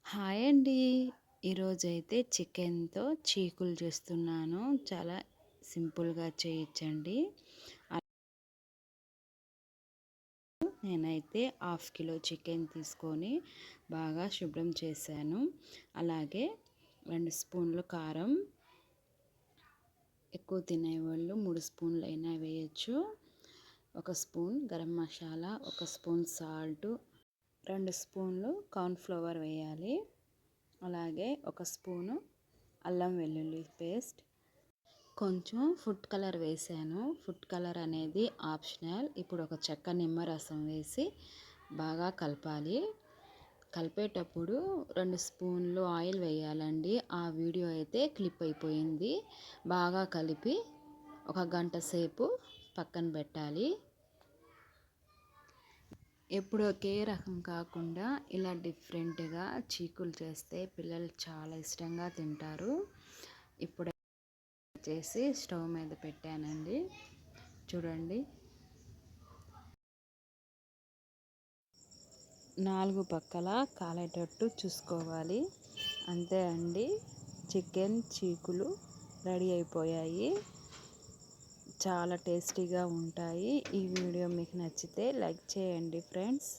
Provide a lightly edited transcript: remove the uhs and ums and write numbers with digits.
Hi అండి. ఈరోజైతే చికెన్‌తో చీకులు చేస్తున్నాను. చాలా సింపుల్‌గా చేయొచ్చండి. నేనైతే హాఫ్ కిలో చికెన్ తీసుకొని బాగా శుభ్రం చేశాను. అలాగే 2 స్పూన్లు కారం, ఎక్కువ తినేవాళ్ళు 3 స్పూన్లైనా వేయొచ్చు. 1 spoon garam masala, 1 spoon salt, 2 స్పూన్లు కార్న్‌ఫ్లవర్ వేయాలి. అలాగే 1 స్పూను అల్లం వెల్లుల్లి పేస్ట్, కొంచెం ఫుడ్ కలర్ వేసాను. ఫుడ్ కలర్ అనేది ఆప్షనల్. ఇప్పుడు ఒక చెక్క నిమ్మరసం వేసి బాగా కలపాలి. కలిపేటప్పుడు 2 స్పూన్లు ఆయిల్ వేయాలండి. ఆ వీడియో అయితే క్లిప్ అయిపోయింది. బాగా కలిపి ఒక గంట సేపు పక్కన పెట్టాలి. ఎప్పుడు ఒకే రకం కాకుండా ఇలా డిఫరెంట్గా చీకులు చేస్తే పిల్లలు చాలా ఇష్టంగా తింటారు. ఇప్పుడు చేసి స్టవ్ మీద పెట్టానండి. చూడండి, 4 పక్కల కాలేటట్టు చూసుకోవాలి. అంతే అండి, చికెన్ చీకులు రెడీ అయిపోయాయి. చాలా టేస్టీగా ఉంటాయి. ఈ వీడియో మీకు నచ్చితే లైక్ చేయండి ఫ్రెండ్స్.